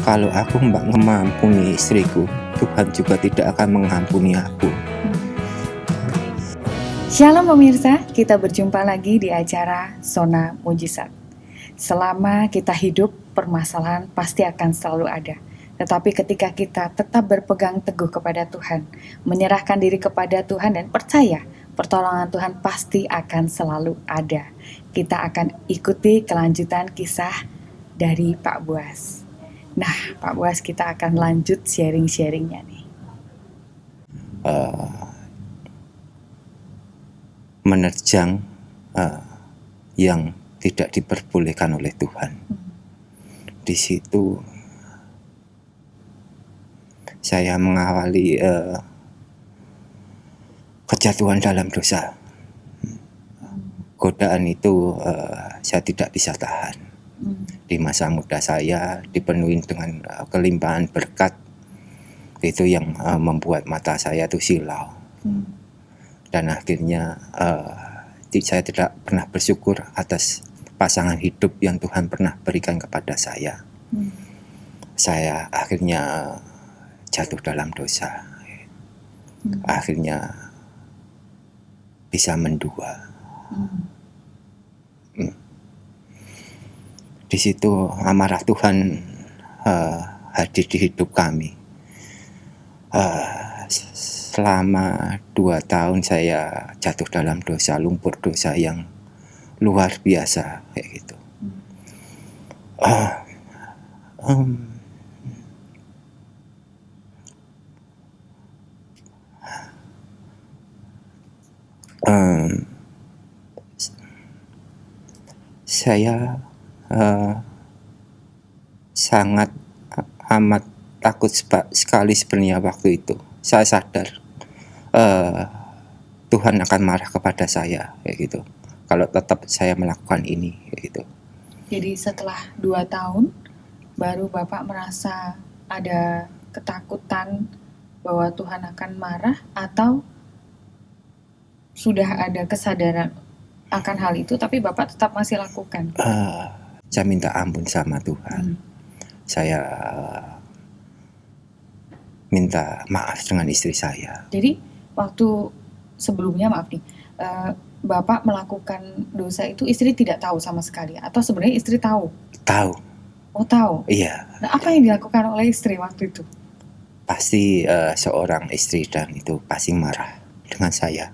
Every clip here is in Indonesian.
Kalau aku mbak mengampuni istriku, Tuhan juga tidak akan mengampuni aku. Shalom pemirsa, kita berjumpa lagi di acara Zona Mujizat. Selama kita hidup, permasalahan pasti akan selalu ada. Tetapi ketika kita tetap berpegang teguh kepada Tuhan, menyerahkan diri kepada Tuhan dan percaya pertolongan Tuhan pasti akan selalu ada. Kita akan ikuti kelanjutan kisah dari Pak Buas. Nah, Pak Buas, kita akan lanjut sharing-sharingnya nih. Menerjang yang tidak diperbolehkan oleh Tuhan. Di situ saya mengawali kejatuhan dalam dosa. Godaan itu saya tidak bisa tahan. Di masa muda saya dipenuhi dengan kelimpahan berkat, itu yang membuat mata saya itu silau. Dan akhirnya saya tidak pernah bersyukur atas pasangan hidup yang Tuhan pernah berikan kepada saya. Saya akhirnya jatuh dalam dosa. Akhirnya bisa mendua. Di situ amarah Tuhan hadir di hidup kami. Selama 2 tahun saya jatuh dalam dosa, lumpur dosa yang luar biasa kayak gitu. Saya sangat amat takut sekali sebenarnya waktu itu. Saya sadar Tuhan akan marah kepada saya kayak gitu kalau tetap saya melakukan ini kayak gitu. Jadi setelah 2 tahun baru Bapak merasa ada ketakutan bahwa Tuhan akan marah, atau sudah ada kesadaran akan hal itu tapi Bapak tetap masih lakukan? Saya minta ampun sama Tuhan. Saya minta maaf dengan istri saya. Jadi waktu sebelumnya, maaf nih, Bapak melakukan dosa itu istri tidak tahu sama sekali, atau sebenarnya istri tahu? Tahu. Oh, tahu. Iya. Nah, apa yang dilakukan oleh istri waktu itu? Pasti seorang istri dan itu pasti marah dengan saya.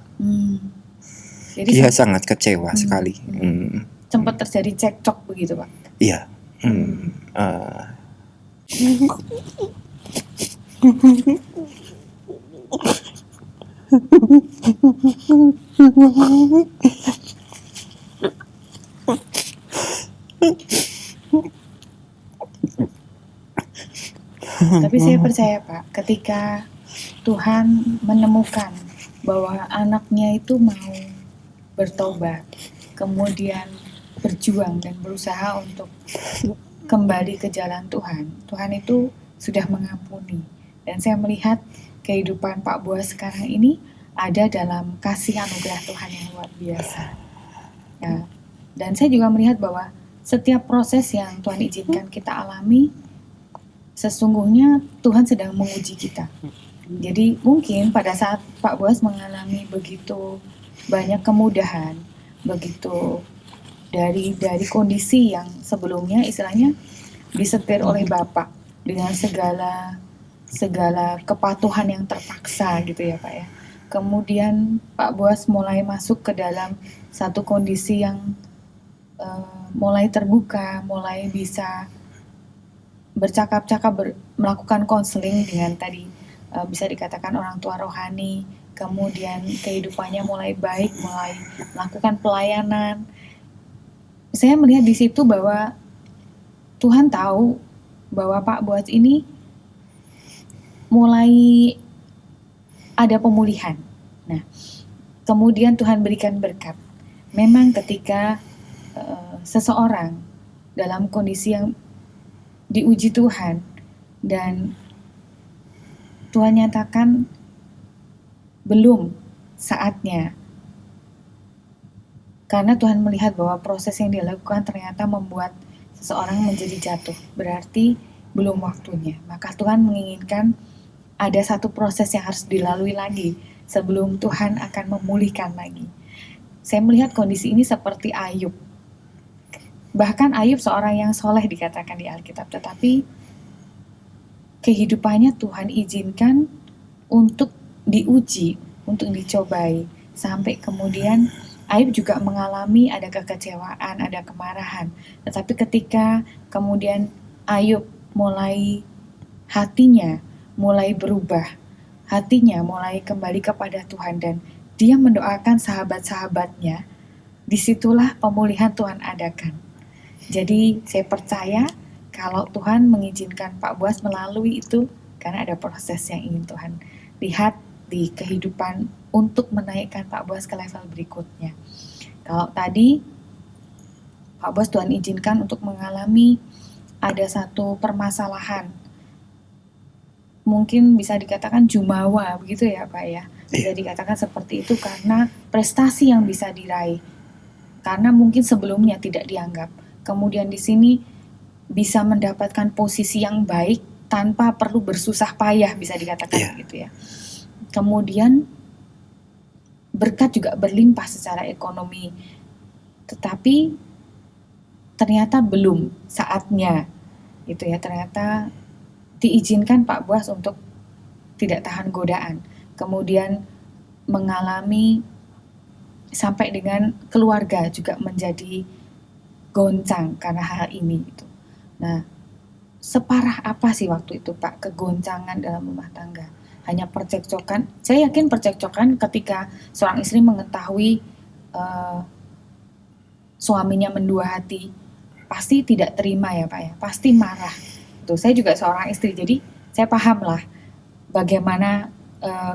Jadi dia sangat kecewa sekali. Sempat terjadi cekcok begitu, Pak? Iya. Tapi saya percaya, Pak, ketika Tuhan menemukan bahwa anaknya itu mau bertobat, kemudian berjuang dan berusaha untuk kembali ke jalan Tuhan, Tuhan itu sudah mengampuni. Dan saya melihat kehidupan Pak Buas sekarang ini ada dalam kasih anugerah Tuhan yang luar biasa. Ya. Dan saya juga melihat bahwa setiap proses yang Tuhan izinkan kita alami, sesungguhnya Tuhan sedang menguji kita. Jadi mungkin pada saat Pak Buas mengalami begitu banyak kemudahan, begitu dari kondisi yang sebelumnya istilahnya disetir oleh Bapak dengan segala kepatuhan yang terpaksa gitu ya, Pak ya. Kemudian Pak Buas mulai masuk ke dalam satu kondisi yang mulai terbuka, mulai bisa bercakap-cakap, melakukan konseling dengan tadi bisa dikatakan orang tua rohani. Kemudian kehidupannya mulai baik, mulai melakukan pelayanan. Saya melihat di situ bahwa Tuhan tahu bahwa Pak Buas ini mulai ada pemulihan. Nah, kemudian Tuhan berikan berkat. Memang ketika seseorang dalam kondisi yang diuji Tuhan dan Tuhan nyatakan belum saatnya, karena Tuhan melihat bahwa proses yang dia lakukan ternyata membuat seseorang menjadi jatuh. Berarti belum waktunya. Maka Tuhan menginginkan ada satu proses yang harus dilalui lagi sebelum Tuhan akan memulihkan lagi. Saya melihat kondisi ini seperti Ayub. Bahkan Ayub seorang yang soleh dikatakan di Alkitab, tetapi kehidupannya Tuhan izinkan untuk diuji, untuk dicobai, sampai kemudian Ayub juga mengalami ada kekecewaan, ada kemarahan. Tetapi ketika kemudian Ayub hatinya mulai berubah, hatinya mulai kembali kepada Tuhan dan dia mendoakan sahabat-sahabatnya, disitulah pemulihan Tuhan adakan. Jadi saya percaya kalau Tuhan mengizinkan Pak Boas melalui itu karena ada proses yang ingin Tuhan lihat di kehidupan untuk menaikkan Pak Boas ke level berikutnya. Kalau tadi Pak Boas Tuhan izinkan untuk mengalami ada satu permasalahan, mungkin bisa dikatakan jumawa begitu ya Pak ya. Bisa dikatakan seperti itu karena prestasi yang bisa diraih. Karena mungkin sebelumnya tidak dianggap. Kemudian di sini bisa mendapatkan posisi yang baik tanpa perlu bersusah payah, bisa dikatakan gitu ya. Kemudian berkat juga berlimpah secara ekonomi. Tetapi ternyata belum saatnya gitu ya. Ternyata diizinkan Pak Boas untuk tidak tahan godaan. Kemudian mengalami sampai dengan keluarga juga menjadi goncang karena hal ini gitu. Nah, separah apa sih waktu itu Pak kegoncangan dalam rumah tangga? Hanya percekcokan. Saya yakin percekcokan ketika seorang istri mengetahui suaminya mendua hati, pasti tidak terima ya Pak ya, pasti marah. Tuh, saya juga seorang istri, jadi saya paham lah bagaimana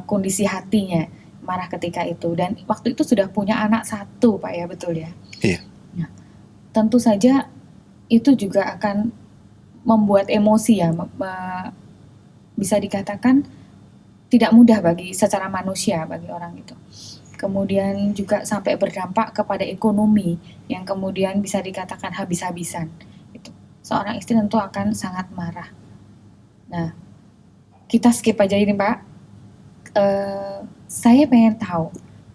kondisi hatinya marah ketika itu. Dan waktu itu sudah punya anak satu Pak ya, betul ya? Iya. Nah, tentu saja itu juga akan membuat emosi ya, bisa dikatakan tidak mudah secara manusia bagi orang itu. Kemudian juga sampai berdampak kepada ekonomi yang kemudian bisa dikatakan habis-habisan. Itu seorang istri tentu akan sangat marah. Nah, kita skip aja ini Pak. Saya pengen tahu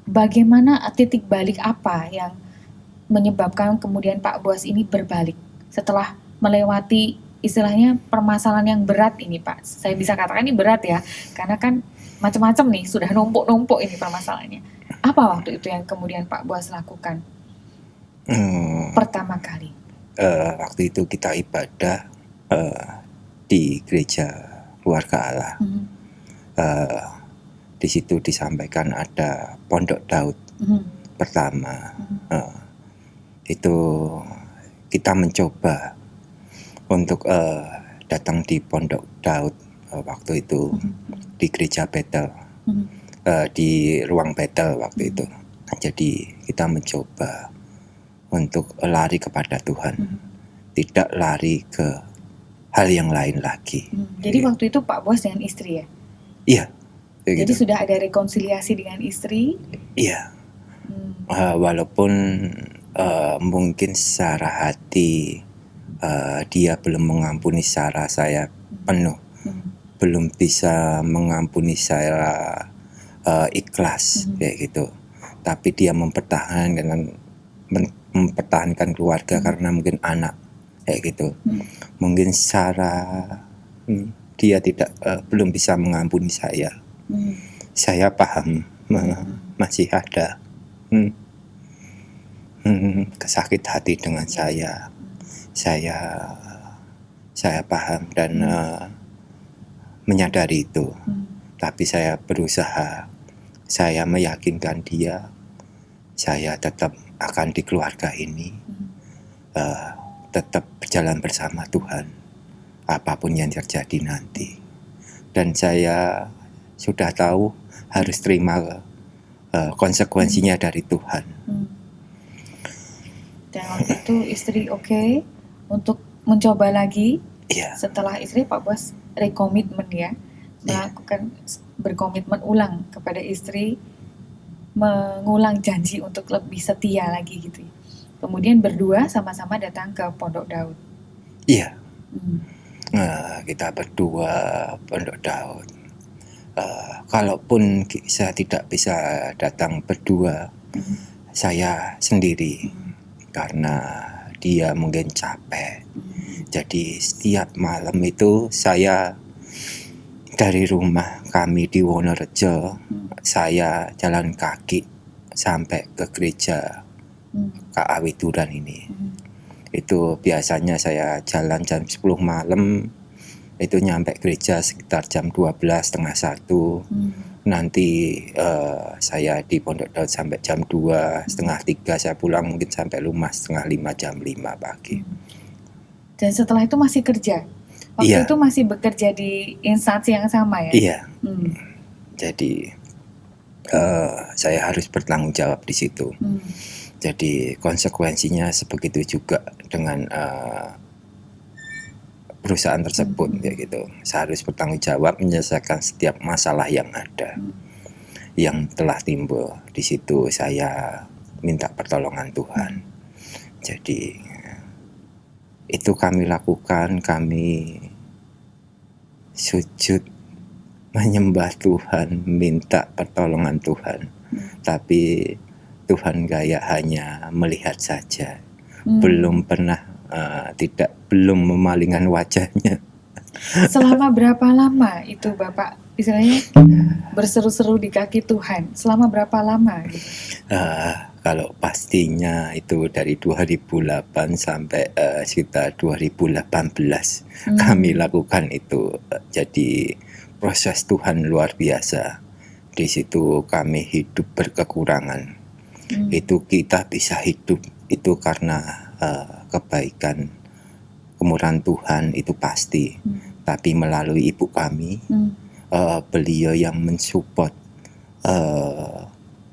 bagaimana titik balik apa yang menyebabkan kemudian Pak Boas ini berbalik setelah melewati istilahnya permasalahan yang berat ini Pak. Saya bisa katakan ini berat ya, karena kan macam-macam nih, sudah numpuk-numpuk ini permasalahannya. Apa waktu itu yang kemudian Pak Boas lakukan pertama kali? Waktu itu kita ibadah di gereja keluarga Allah. Di situ disampaikan ada Pondok Daud pertama. Itu kita mencoba untuk datang di Pondok Daud waktu itu di gereja Betel, di ruang Betel waktu itu. Jadi kita mencoba untuk lari kepada Tuhan, tidak lari ke hal yang lain lagi. Jadi waktu itu Pak Boas dengan istri ya? Iya. Jadi Gitu. sudah ada rekonsiliasi dengan istri? Iya. Walaupun mungkin secara hati dia belum mengampuni secara saya penuh, belum bisa mengampuni saya ikhlas kayak gitu. Tapi dia mempertahankan keluarga karena mungkin anak kayak gitu. Mungkin secara dia belum bisa mengampuni saya. Saya paham, masih ada kesakit hati dengan saya. Saya paham dan menyadari itu. Tapi saya berusaha, saya meyakinkan dia, saya tetap akan di keluarga ini, tetap berjalan bersama Tuhan, apapun yang terjadi nanti. Dan saya sudah tahu harus terima konsekuensinya dari Tuhan. Dan waktu itu istri oke untuk mencoba lagi. Iya. Setelah istri Pak Boas rekomitmen ya, melakukan berkomitmen ulang kepada istri, mengulang janji untuk lebih setia lagi gitu ya. Kemudian berdua sama-sama datang ke Pondok Daud. Iya. kita berdua Pondok Daud. Kalaupun saya tidak bisa datang berdua, saya sendiri karena dia mungkin capek. Jadi setiap malam itu saya dari rumah kami di Wonorejo, saya jalan kaki sampai ke gereja KA Widuran ini. Itu biasanya saya jalan jam 10 malam, itu nyampe gereja sekitar jam 12, setengah 1. Nanti saya di Pondok Daud sampai jam 2, setengah 3 saya pulang, mungkin sampai rumah setengah 5, jam 5 pagi. Dan setelah itu masih kerja? Waktu Iya. itu masih bekerja di instansi yang sama ya? Iya. Jadi saya harus bertanggung jawab di situ. Jadi konsekuensinya sebegitu juga dengan perusahaan tersebut, ya gitu. Saya harus bertanggung jawab menyelesaikan setiap masalah yang ada, yang telah timbul. Di situ saya minta pertolongan Tuhan. Jadi itu kami lakukan, kami sujud menyembah Tuhan, minta pertolongan Tuhan. Tapi Tuhan kayak hanya melihat saja, belum pernah belum memalingkan wajahnya. Selama berapa lama itu Bapak istilahnya berseru-seru di kaki Tuhan? Selama berapa lama? Gitu? Kalau pastinya itu dari 2008 sampai sekitar 2018 kami lakukan itu. Jadi proses Tuhan luar biasa. Di situ kami hidup berkekurangan. Itu kita bisa hidup itu karena kebaikan, kemurahan Tuhan itu pasti. Tapi melalui ibu kami, beliau yang mensupport,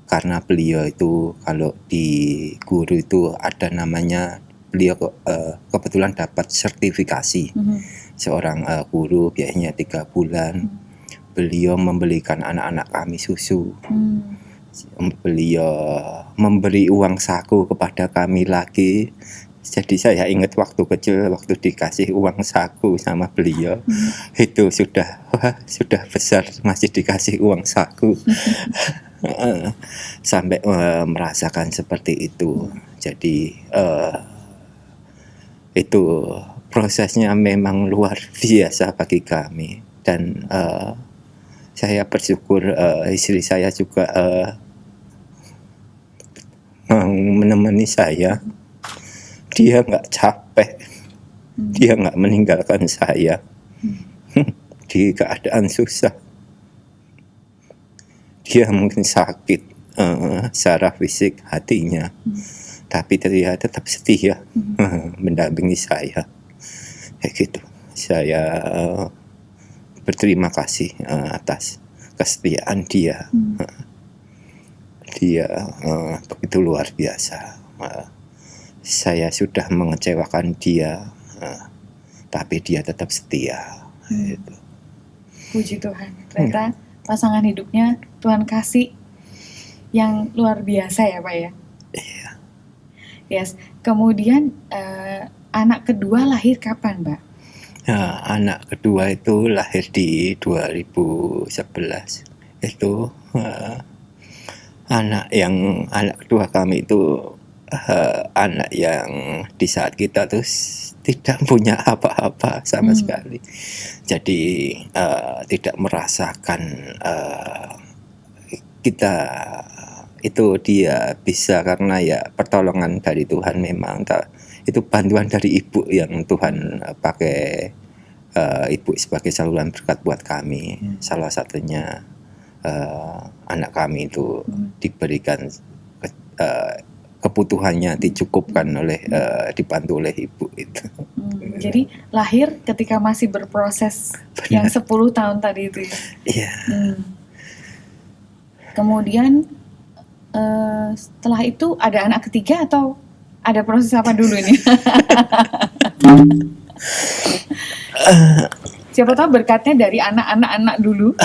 karena beliau itu kalau di guru itu ada namanya, beliau kebetulan dapat sertifikasi seorang guru, biasanya 3 bulan. Beliau membelikan anak-anak kami susu. Beliau memberi uang saku kepada kami lagi. Jadi saya ingat waktu kecil, waktu dikasih uang saku sama beliau, itu sudah besar masih dikasih uang saku. Sampai merasakan seperti itu. Jadi itu prosesnya memang luar biasa bagi kami. Dan saya bersyukur istri saya juga mau menemani saya. Dia nggak capek, dia nggak meninggalkan saya di keadaan susah. Dia mungkin sakit secara fisik hatinya, tapi dia tetap setia mendampingi saya. Kayak gitu. Saya berterima kasih atas kesetiaan dia. Dia begitu luar biasa. Saya sudah mengecewakan dia, tapi dia tetap setia. Gitu. Puji Tuhan. Ternyata pasangan hidupnya Tuhan kasih yang luar biasa ya Pak ya. Iya. Yes. Kemudian anak kedua lahir kapan Pak? Nah, anak kedua itu lahir di 2011. Itu anak kedua kami itu anak yang di saat kita tuh tidak punya apa-apa sama sekali. Jadi tidak merasakan kita itu dia bisa karena ya pertolongan dari Tuhan memang. Itu bantuan dari ibu yang Tuhan pakai, ibu sebagai saluran berkat buat kami. Salah satunya anak kami itu diberikan kebutuhannya dicukupkan oleh dibantu oleh ibu itu. Jadi lahir ketika masih berproses. Benar. Yang 10 tahun tadi itu. Iya. Kemudian setelah itu ada anak ketiga atau ada proses apa dulu nih? Siapa tahu berkatnya dari anak-anak dulu.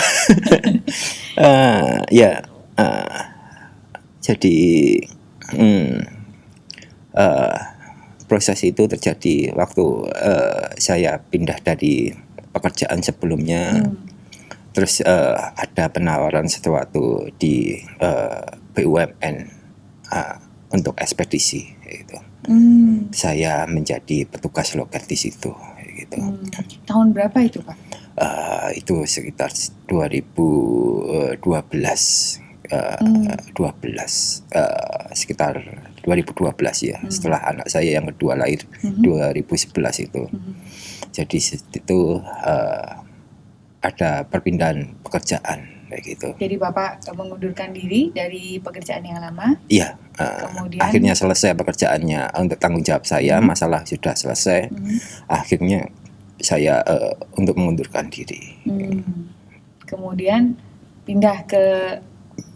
proses itu terjadi waktu saya pindah dari pekerjaan sebelumnya. Terus ada penawaran sesuatu di BUMN untuk ekspedisi gitu. Saya menjadi petugas loket di situ gitu. Tahun berapa itu, Pak? Itu sekitar 2012 sekitar 2012 ya, setelah anak saya yang kedua lahir 2011 itu. Jadi itu ada perpindahan pekerjaan kayak gitu. Jadi Bapak mengundurkan diri dari pekerjaan yang lama? Iya. Kemudian akhirnya selesai pekerjaannya untuk tanggung jawab saya, masalah sudah selesai. Akhirnya saya untuk mengundurkan diri. Kemudian pindah ke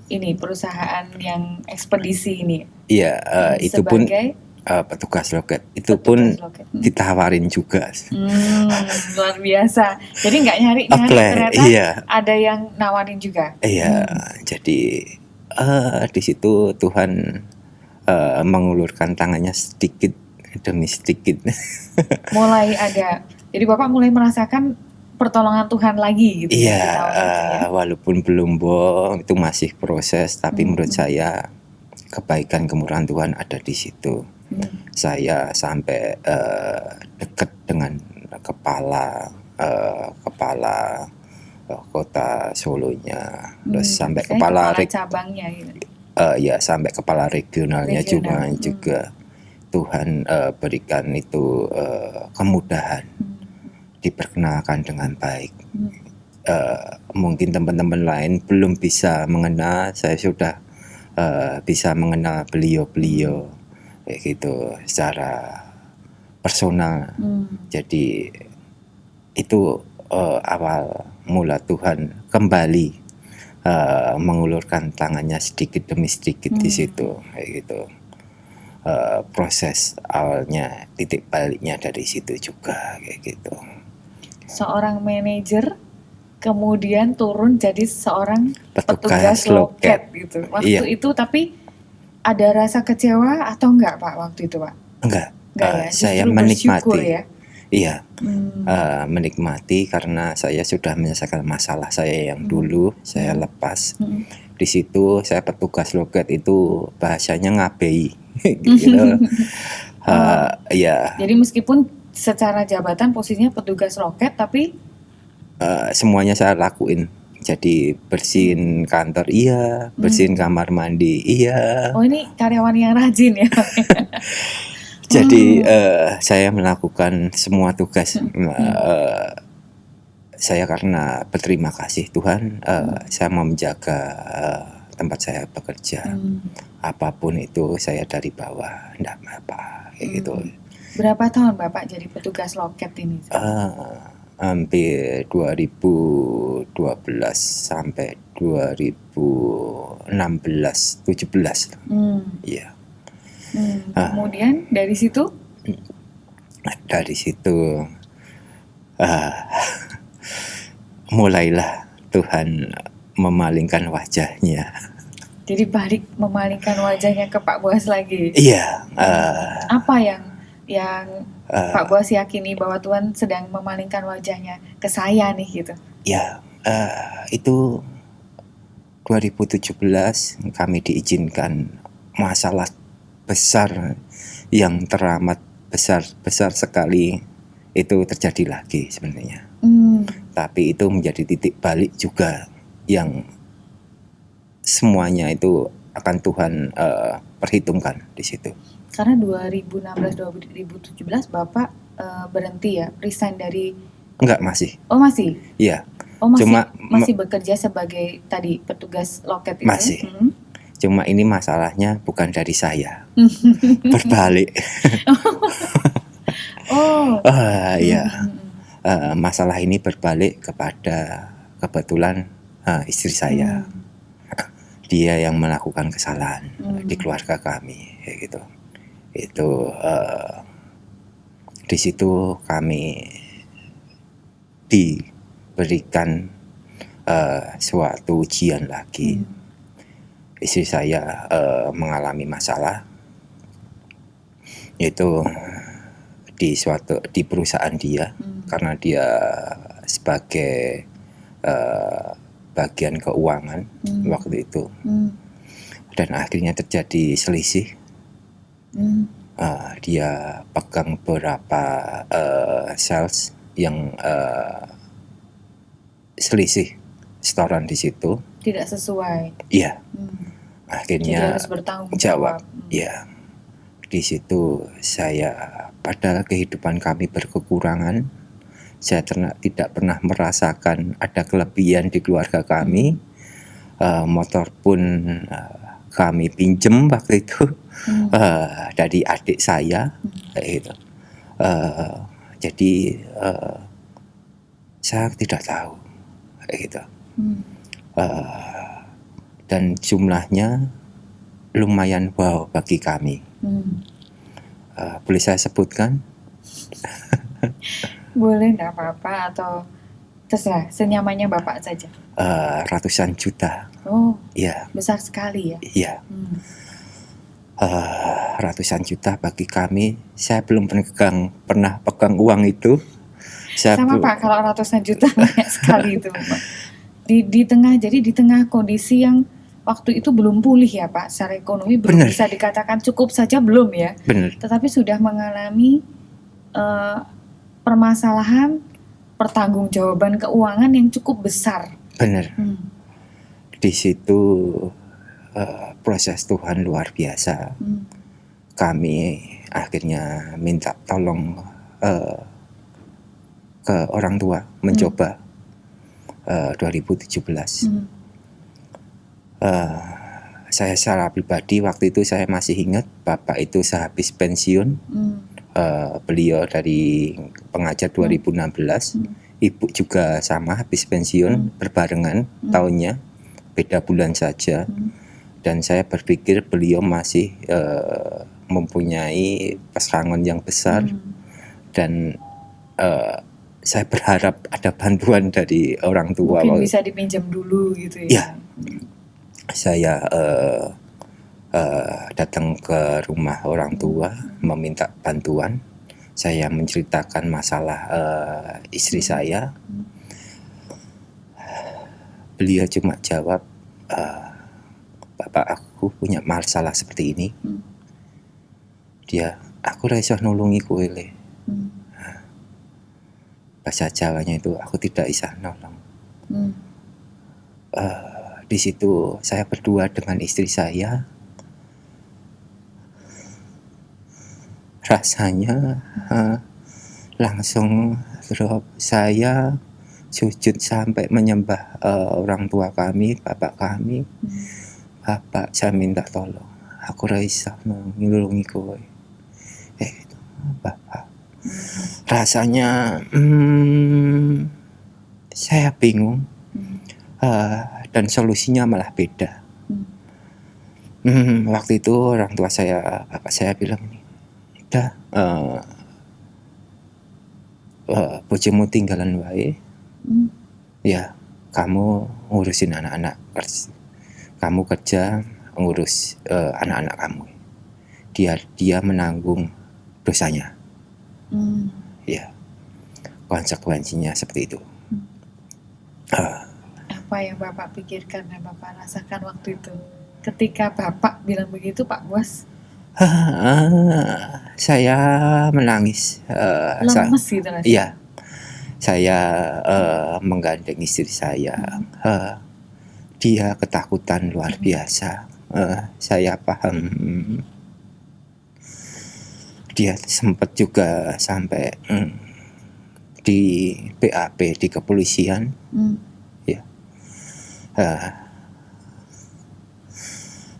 ini perusahaan yang ekspedisi ini. Iya, itu pun petugas loket. Itu pun ditawarin juga. Luar biasa. Jadi nggak nyari ternyata iya. ada yang nawarin juga. Iya, jadi di situ Tuhan mengulurkan tangannya sedikit demi sedikit. Mulai ada. Jadi Bapak mulai merasakan pertolongan Tuhan lagi gitu. Iya, walaupun belum itu masih proses, tapi menurut saya kebaikan kemurahan Tuhan ada di situ. Saya sampai dekat dengan kepala kota Solonya, terus sampai kepala cabangnya gitu. Ya sampai kepala regionalnya juga Tuhan berikan itu kemudahan, diperkenalkan dengan baik. Mungkin teman-teman lain belum bisa mengenal, saya sudah bisa mengenal beliau kayak gitu secara personal. Jadi itu awal mula Tuhan kembali mengulurkan tangannya sedikit demi sedikit di situ kayak gitu. Proses awalnya, titik baliknya dari situ juga kayak gitu. Seorang manajer kemudian turun jadi seorang petugas loket gitu. Waktu itu tapi ada rasa kecewa atau enggak Pak waktu itu Pak? Enggak ya? Saya menikmati ya? Iya, menikmati karena saya sudah menyelesaikan masalah saya yang dulu saya lepas. Di situ saya petugas loket itu bahasanya ngabei gitu. Ya. Jadi meskipun secara jabatan posisinya petugas loket tapi semuanya saya lakuin. Jadi bersihin kantor iya, bersihin kamar mandi iya. Oh ini karyawan yang rajin ya. Jadi saya melakukan semua tugas. Saya karena berterima kasih Tuhan, saya mau menjaga tempat saya bekerja. Apapun itu saya dari bawah, enggak apa kayak gitu. Berapa tahun Bapak jadi petugas loket ini? Hampir 2012 sampai 2016 17. Iya. Kemudian dari situ mulailah Tuhan memalingkan wajahnya. Jadi balik memalingkan wajahnya ke Pak Boas lagi. Iya. Apa yang Pak Boas yakini bahwa Tuhan sedang memalingkan wajahnya ke saya nih gitu? Ya, itu 2017 kami diizinkan masalah besar yang teramat besar sekali itu terjadi lagi sebenarnya. Tapi itu menjadi titik balik juga yang semuanya itu akan Tuhan perhitungkan di situ. Karena 2016-2017 Bapak berhenti ya, resign dari... Enggak, masih. Oh masih? Iya. Oh masih bekerja sebagai tadi petugas loket itu? Masih. Cuma ini masalahnya bukan dari saya. Berbalik. Iya. Masalah ini berbalik kepada kebetulan istri saya. Dia yang melakukan kesalahan di keluarga kami kayak gitu. Itu di situ kami diberikan suatu ujian lagi. Istri saya mengalami masalah, yaitu di perusahaan dia, karena dia sebagai bagian keuangan waktu itu, dan akhirnya terjadi selisih. Dia pegang beberapa sales yang selisih setoran di situ. Tidak sesuai. Iya, Jadi akhirnya harus bertanggung jawab. Ya, di situ saya, pada kehidupan kami berkekurangan, saya tidak pernah merasakan ada kelebihan di keluarga kami. Motor pun kami pinjem waktu itu dari adik saya, gitu. Jadi saya tidak tahu, gitu. Dan jumlahnya lumayan wow bagi kami. Boleh saya sebutkan? Boleh, enggak apa-apa, atau terserah, senyamannya Bapak saja. Ratusan juta. Oh, Ya, besar sekali ya. iya. Ratusan juta bagi kami. Saya belum pernah pegang uang itu. Sama Pak, kalau ratusan juta banyak sekali itu Pak. Di tengah kondisi yang waktu itu belum pulih ya Pak, secara ekonomi belum Benar. bisa dikatakan cukup saja, belum ya. Benar. Tetapi sudah mengalami permasalahan pertanggungjawaban keuangan yang cukup besar. Benar. Di situ proses Tuhan luar biasa. Kami akhirnya minta tolong ke orang tua, mencoba 2017. Saya secara pribadi waktu itu saya masih ingat, bapak itu sehabis pensiun, beliau dari pengajar 2016, ibu juga sama habis pensiun, berbarengan tahunnya, beda bulan saja. Dan saya berpikir beliau masih mempunyai pesangon yang besar, dan saya berharap ada bantuan dari orang tua. Mungkin bisa dipinjam dulu gitu ya. Ya, saya datang ke rumah orang tua meminta bantuan. Saya menceritakan masalah istri saya. Beliau cuma jawab, "Bapak, aku punya masalah seperti ini." Aku ra iso nulungi kowe le. Bahasa Jawanya itu, aku tidak bisa nolong. Di situ saya berdua dengan istri saya, rasanya langsung drop. Saya sujud sampai menyembah orang tua kami, bapak kami. Bapak, saya minta tolong, aku ra iso nulungi kowe. Bapak, rasanya saya bingung, dan solusinya malah beda. Waktu itu orang tua saya, bapak saya bilang, udah, bojomu tinggalan wae, ya kamu ngurusin anak-anak, kamu kerja ngurus anak-anak kamu, dia menanggung dosanya. Ya, konsekuensinya seperti itu. Apa yang Bapak pikirkan dan Bapak rasakan waktu itu ketika Bapak bilang begitu, Pak Bos? Saya menangis. Lemes gitu rasanya. Iya, saya menggandeng istri saya. Dia ketakutan luar biasa. Saya paham. Dia sempat juga sampai di BAP di kepolisian. Ya.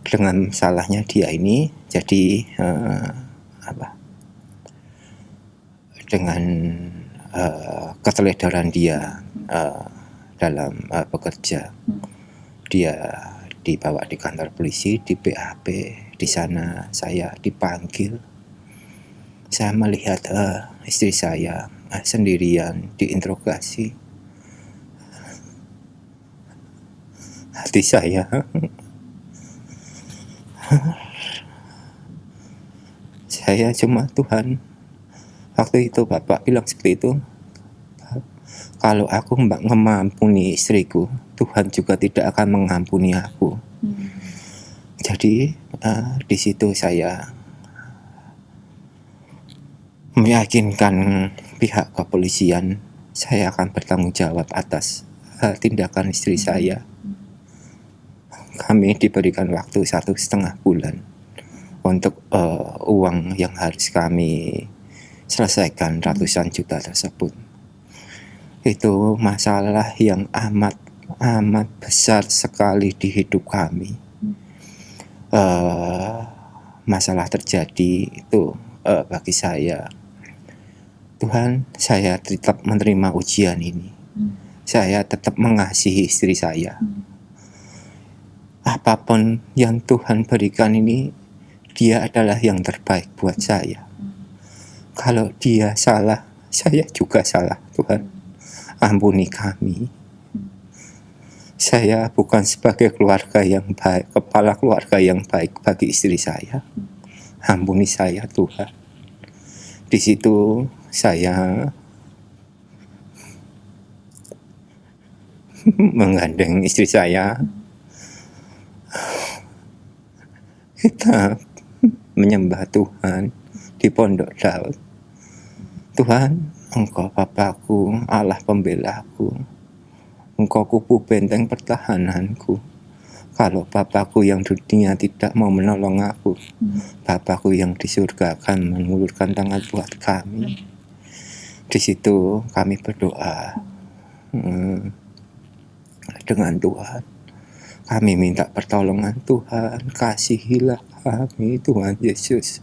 Dengan salahnya dia ini, jadi dengan keteledoran dia dalam bekerja, dia dibawa di kantor polisi, di BAP. Di sana saya dipanggil. Saya melihat istri saya sendirian diinterogasi. Hati saya cuma Tuhan Waktu itu Bapak bilang seperti itu, kalau aku mengampuni istriku, Tuhan juga tidak akan mengampuni aku. Jadi di situ saya meyakinkan pihak kepolisian saya akan bertanggung jawab atas tindakan istri saya. Kami diberikan waktu 1,5 bulan untuk uang yang harus kami selesaikan, ratusan juta tersebut. Itu masalah yang amat besar sekali di hidup kami. Masalah terjadi itu bagi saya, Tuhan, saya tetap menerima ujian ini. Saya tetap mengasihi istri saya. Apapun yang Tuhan berikan ini, dia adalah yang terbaik buat saya. Kalau dia salah, saya juga salah, Tuhan. Ampuni kami. Saya bukan sebagai keluarga yang baik, kepala keluarga yang baik bagi istri saya. Ampuni saya, Tuhan. Di situ saya menggandeng istri saya. Kita menyembah Tuhan di Pondok Daud. Tuhan, Engkau Bapakku, Allah pembelaku. Engkau kubu benteng pertahananku. Kalau Bapakku yang di dunia tidak mau menolong aku, Bapakku yang di surga akan mengulurkan tangan buat kami. Di situ kami berdoa dengan Tuhan. Kami minta pertolongan Tuhan, kasihilah kami Tuhan Yesus.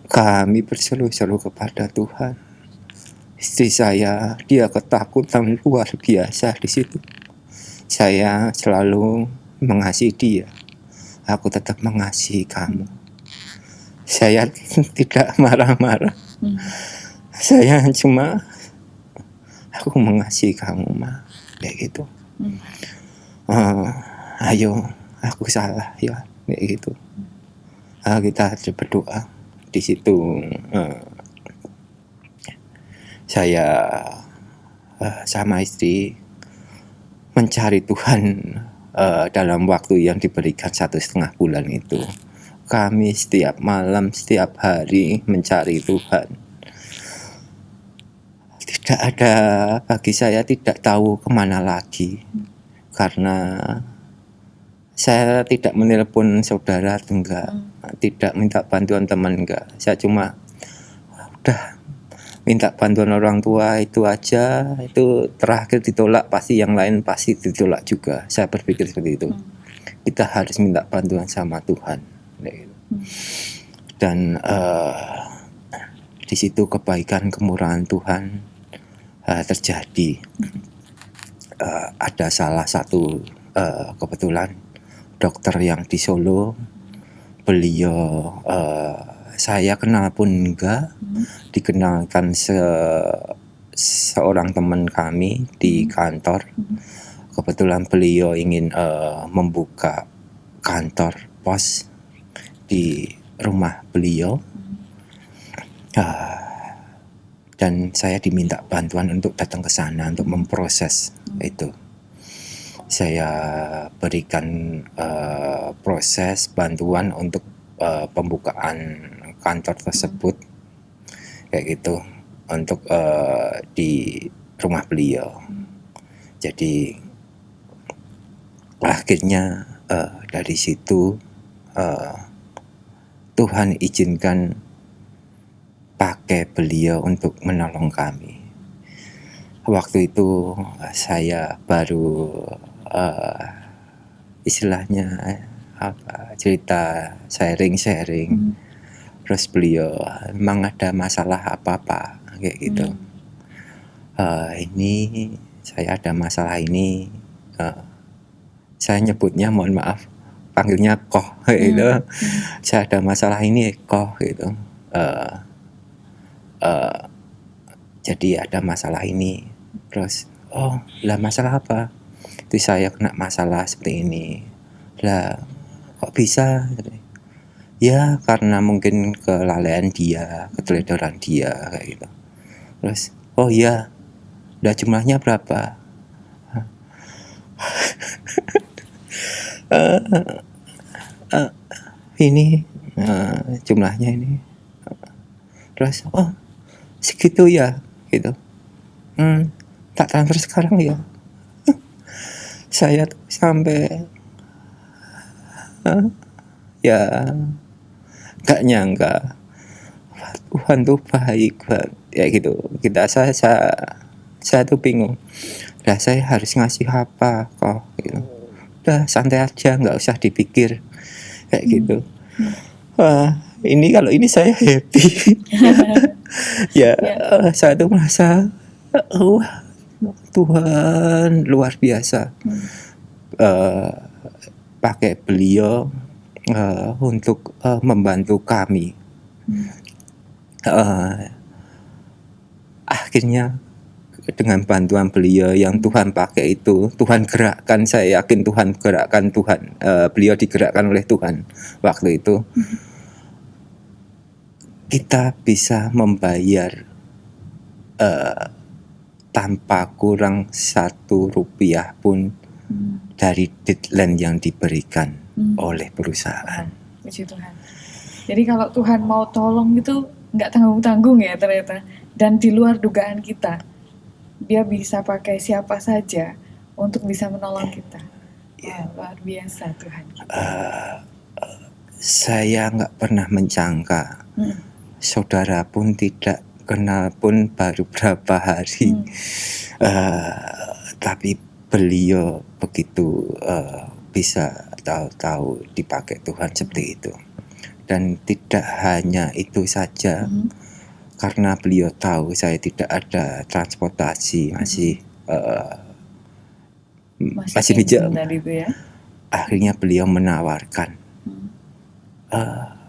Kami berseru-seru kepada Tuhan. Istri saya, dia ketakutan luar biasa di situ. Saya selalu mengasihi dia. Aku tetap mengasihi kamu. Saya tidak marah-marah. Saya cuma, aku mengasihi kamu, Ma. Kayak gitu. Ayo, aku salah ya, kayak gitu. Kita berdoa. Di situ saya sama istri mencari Tuhan. Dalam waktu yang diberikan 1,5 bulan itu, kami setiap malam, setiap hari mencari Tuhan. Tidak ada, bagi saya tidak tahu kemana lagi, karena saya tidak menelpon saudara, enggak, tidak minta bantuan teman, enggak. Saya cuma udah minta bantuan orang tua itu aja, itu terakhir ditolak, pasti yang lain pasti ditolak juga. Saya berpikir seperti itu. Kita harus minta bantuan sama Tuhan. Dan di situ kebaikan kemurahan Tuhan terjadi. Ada salah satu kebetulan dokter yang di Solo, beliau saya kenal pun enggak, dikenalkan seorang teman kami di kantor. Kebetulan beliau ingin membuka kantor pos di rumah beliau, dan saya diminta bantuan untuk datang ke sana untuk memproses itu. Saya berikan proses bantuan untuk pembukaan kantor tersebut, kayak gitu, untuk di rumah beliau. Jadi akhirnya dari situ Tuhan izinkan pakai beliau untuk menolong kami. Waktu itu saya baru istilahnya cerita sharing. Terus beliau memang ada masalah apa-apa kayak gitu. Ini saya ada masalah ini. Saya nyebutnya, mohon maaf, panggilnya Koh gitu. Saya ada masalah ini Koh gitu. Jadi ada masalah ini. Terus, oh lah masalah apa? Itu saya kena masalah seperti ini. Lah kok bisa? Ya karena mungkin kelalaian dia, keteledoran dia kayak gitu. Terus, oh iya, udah jumlahnya berapa? Ini jumlahnya ini. Terus, oh segitu ya, gitu. Tak transfer sekarang ya. Saya tuh sampai ya gak nyangka Tuhan tuh baik banget ya gitu. Saya tuh bingung. Lah saya harus ngasih apa kok gitu. Udah santai aja, nggak usah dipikir kayak gitu. Wah, kalau ini saya happy. Ya, saya tuh merasa wah Tuhan luar biasa. Pakai beliau untuk membantu kami. Akhirnya dengan bantuan beliau yang Tuhan pakai itu, Tuhan gerakkan, saya yakin Tuhan gerakkan, beliau digerakkan oleh Tuhan waktu itu. Kita bisa membayar tanpa kurang 1 rupiah pun dari deadline yang diberikan oleh perusahaan. Puji Tuhan. Jadi kalau Tuhan mau tolong itu nggak tanggung-tanggung ya ternyata, dan di luar dugaan kita. Dia bisa pakai siapa saja untuk bisa menolong kita. Luar biasa Tuhan. Saya nggak pernah menyangka, saudara pun tidak kenal pun baru berapa hari, tapi beliau begitu bisa tahu-tahu dipakai Tuhan seperti itu. Dan tidak hanya itu saja, karena beliau tahu saya tidak ada transportasi, masih bijak. Ya? Akhirnya beliau menawarkan,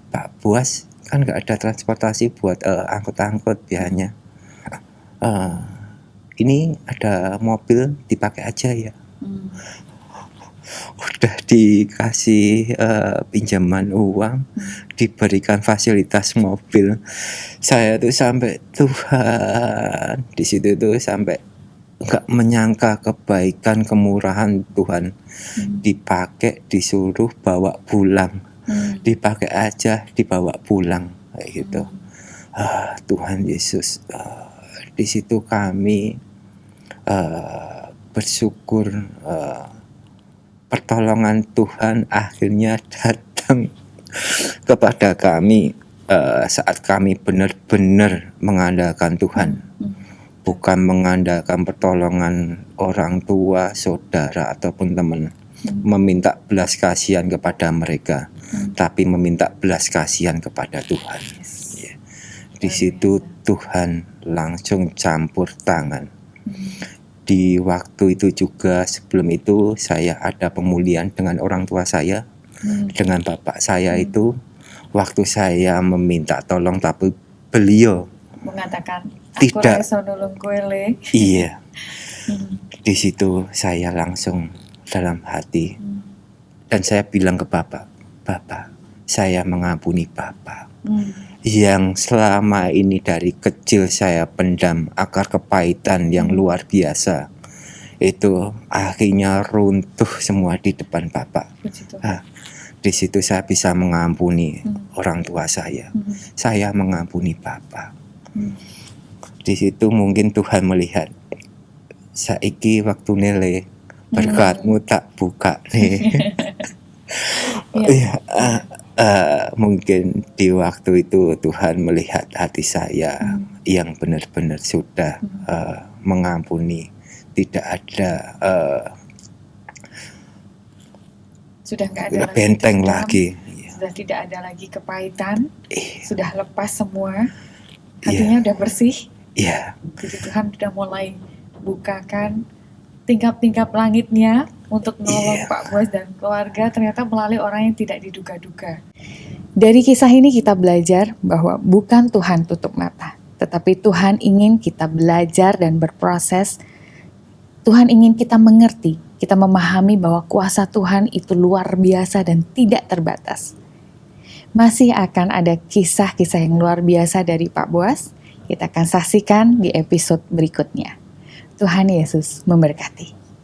Pak Buas kan nggak ada transportasi buat angkut-angkut biasanya. Ini ada mobil, dipakai aja ya. Udah dikasih pinjaman uang, diberikan fasilitas mobil. Saya tuh sampai Tuhan, di situ tuh sampai nggak menyangka kebaikan kemurahan Tuhan. Dipakai, disuruh bawa pulang, dipakai aja dibawa pulang kayak gitu. Tuhan Yesus, di situ kami bersyukur. Pertolongan Tuhan akhirnya datang kepada kami saat kami benar-benar mengandalkan Tuhan, bukan mengandalkan pertolongan orang tua, saudara ataupun teman, meminta belas kasihan kepada mereka, tapi meminta belas kasihan kepada Tuhan. Di situ Tuhan langsung campur tangan. Di waktu itu juga, sebelum itu saya ada pemulihan dengan orang tua saya, dengan bapak saya itu. Waktu saya meminta tolong, tapi beliau mengatakan tidak. Iya. Di situ saya langsung dalam hati, dan saya bilang ke bapak, saya mengampuni bapak. Yang selama ini dari kecil saya pendam akar kepahitan yang luar biasa, itu akhirnya runtuh semua di depan Bapak. Di situ saya bisa mengampuni orang tua saya. Saya mengampuni Bapak. Di situ mungkin Tuhan melihat, saiki waktu nele berkatmu tak buka nih. Mungkin di waktu itu Tuhan melihat hati saya yang benar-benar sudah mengampuni, tidak ada sudah nggak ada benteng lagi, sudah tidak ada lagi kepahitan, sudah lepas semua, hatinya udah bersih. Jadi Tuhan sudah mulai bukakan tingkap-tingkap langitnya untuk menolong Pak Buas dan keluarga, ternyata melalui orang yang tidak diduga-duga. Dari kisah ini kita belajar bahwa bukan Tuhan tutup mata, tetapi Tuhan ingin kita belajar dan berproses. Tuhan ingin kita mengerti, kita memahami bahwa kuasa Tuhan itu luar biasa dan tidak terbatas. Masih akan ada kisah-kisah yang luar biasa dari Pak Boas. Kita akan saksikan di episode berikutnya. Tuhan Yesus memberkati.